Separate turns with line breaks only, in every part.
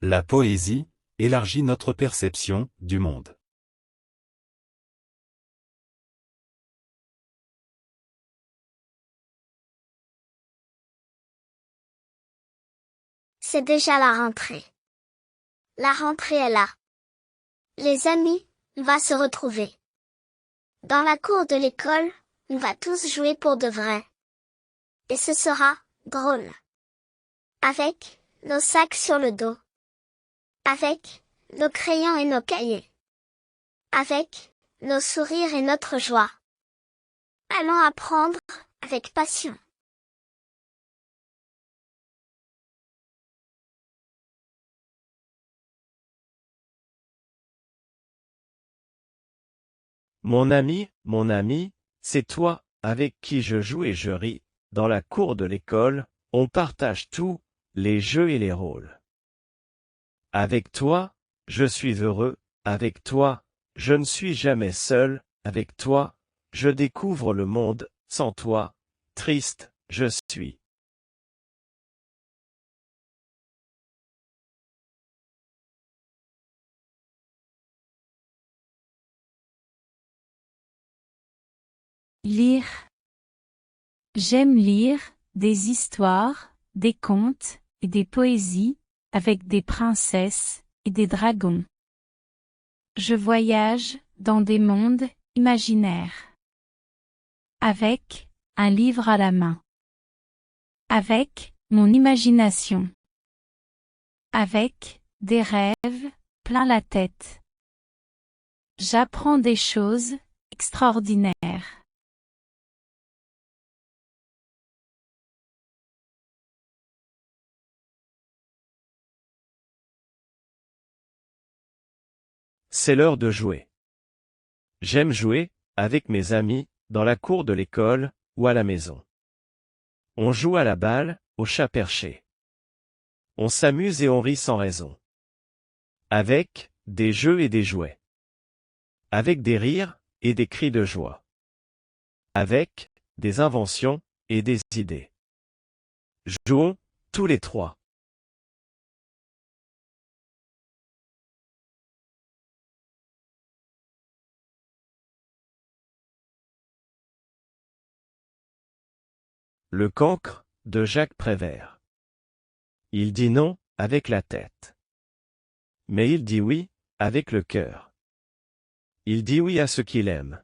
La poésie élargit notre perception du monde.
C'est déjà la rentrée. La rentrée est là. Les amis, on va se retrouver. Dans la cour de l'école, on va tous jouer pour de vrai. Et ce sera drôle. Avec nos sacs sur le dos. Avec nos crayons et nos cahiers. Avec nos sourires et notre joie. Allons apprendre avec passion.
Mon ami, c'est toi, avec qui je joue et je ris. Dans la cour de l'école, on partage tout, les jeux et les rôles. Avec toi, je suis heureux, avec toi, je ne suis jamais seul, avec toi, je découvre le monde, sans toi, triste, je suis.
Lire. J'aime lire des histoires, des contes et des poésies avec des princesses et des dragons. Je voyage dans des mondes imaginaires. Avec un livre à la main. Avec mon imagination. Avec des rêves plein la tête. J'apprends des choses extraordinaires.
C'est l'heure de jouer. J'aime jouer, avec mes amis, dans la cour de l'école, ou à la maison. On joue à la balle, au chat perché. On s'amuse et on rit sans raison. Avec des jeux et des jouets. Avec des rires et des cris de joie. Avec des inventions et des idées. Jouons, tous les trois. Le cancre, de Jacques Prévert. Il dit non, avec la tête. Mais il dit oui, avec le cœur. Il dit oui à ce qu'il aime.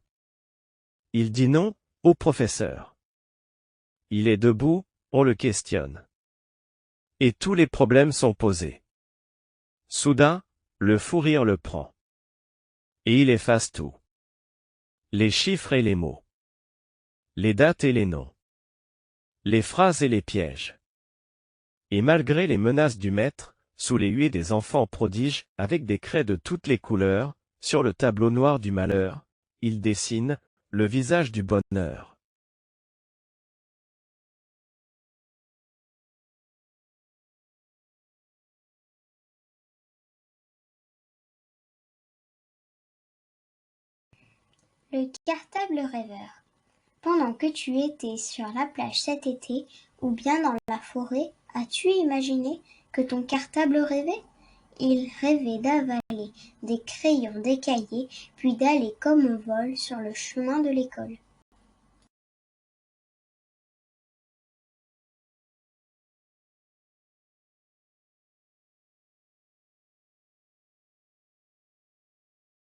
Il dit non, au professeur. Il est debout, on le questionne. Et tous les problèmes sont posés. Soudain, le fou rire le prend. Et il efface tout. Les chiffres et les mots. Les dates et les noms. Les phrases et les pièges. Et malgré les menaces du maître, sous les huées des enfants prodiges, avec des craies de toutes les couleurs, sur le tableau noir du malheur, il dessine le visage du bonheur.
Le cartable rêveur. Pendant que tu étais sur la plage cet été, ou bien dans la forêt, as-tu imaginé que ton cartable rêvait? Il rêvait d'avaler des crayons, des cahiers, puis d'aller comme un vol sur le chemin de l'école.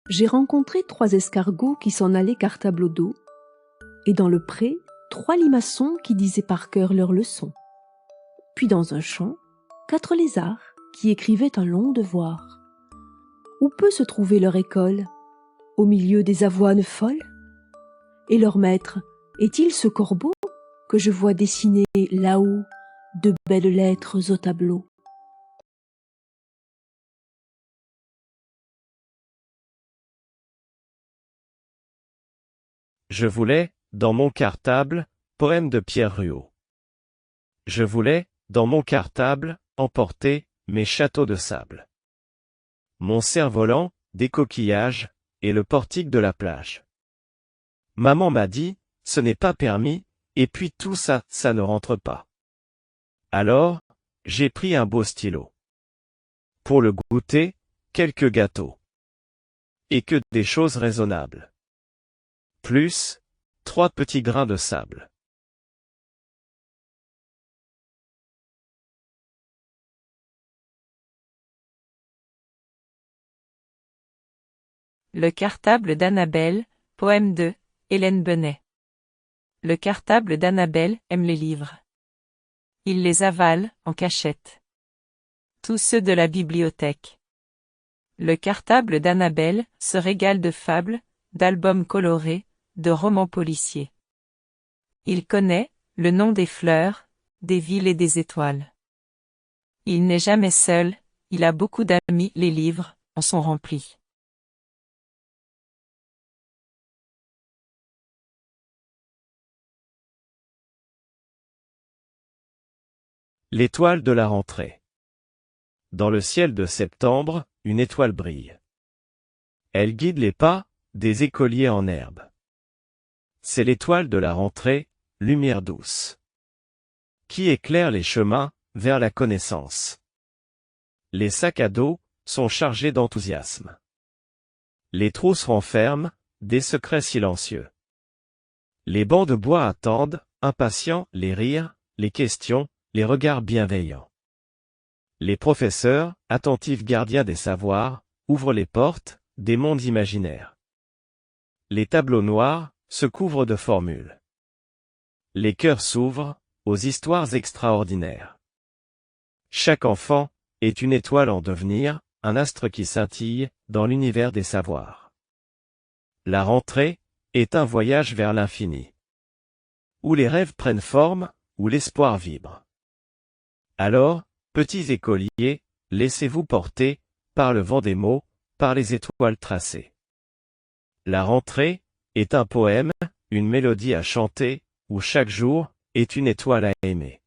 J'ai rencontré 3 escargots qui s'en allaient cartable au dos, et dans le pré, 3 limaçons qui disaient par cœur leurs leçons. Puis dans un champ, 4 lézards qui écrivaient un long devoir. Où peut se trouver leur école? Au milieu des avoines folles? Et leur maître, est-il ce corbeau que je vois dessiner là-haut de belles lettres au tableau?
Je voulais, dans mon cartable, poème de Pierre Ruot. Je voulais, dans mon cartable, emporter mes châteaux de sable. Mon cerf-volant, des coquillages, et le portique de la plage. Maman m'a dit, ce n'est pas permis, et puis tout ça, ça ne rentre pas. Alors, j'ai pris un beau stylo. Pour le goûter, quelques gâteaux. Et que des choses raisonnables. Plus, 3 petits grains de sable.
Le cartable d'Annabelle, poème de Hélène Benet. Le cartable d'Annabelle aime les livres. Il les avale, en cachette. Tous ceux de la bibliothèque. Le cartable d'Annabelle se régale de fables, d'albums colorés, de romans policiers. Il connaît le nom des fleurs, des villes et des étoiles. Il n'est jamais seul, il a beaucoup d'amis, les livres en sont remplis.
L'étoile de la rentrée. Dans le ciel de septembre, une étoile brille. Elle guide les pas des écoliers en herbe. C'est l'étoile de la rentrée, lumière douce, qui éclaire les chemins vers la connaissance. Les sacs à dos sont chargés d'enthousiasme. Les trousses renferment des secrets silencieux. Les bancs de bois attendent, impatients, les rires, les questions, les regards bienveillants. Les professeurs, attentifs gardiens des savoirs, ouvrent les portes des mondes imaginaires. Les tableaux noirs se couvrent de formules. Les cœurs s'ouvrent aux histoires extraordinaires. Chaque enfant est une étoile en devenir, un astre qui scintille dans l'univers des savoirs. La rentrée est un voyage vers l'infini, où les rêves prennent forme, où l'espoir vibre. Alors, petits écoliers, laissez-vous porter par le vent des mots, par les étoiles tracées. La rentrée est un poème, une mélodie à chanter, où chaque jour est une étoile à aimer.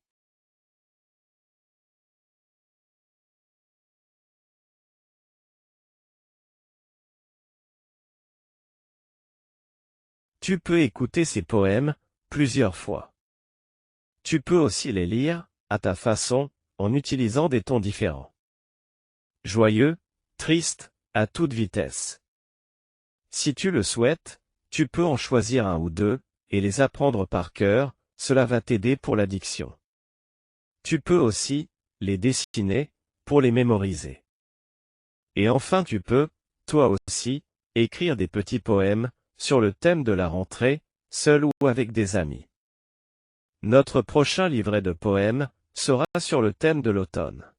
Tu peux écouter ces poèmes plusieurs fois. Tu peux aussi les lire, à ta façon, en utilisant des tons différents. Joyeux, triste, à toute vitesse. Si tu le souhaites, tu peux en choisir un ou deux, et les apprendre par cœur, cela va t'aider pour la diction. Tu peux aussi les dessiner, pour les mémoriser. Et enfin tu peux, toi aussi, écrire des petits poèmes, sur le thème de la rentrée, seul ou avec des amis. Notre prochain livret de poèmes sera sur le thème de l'automne.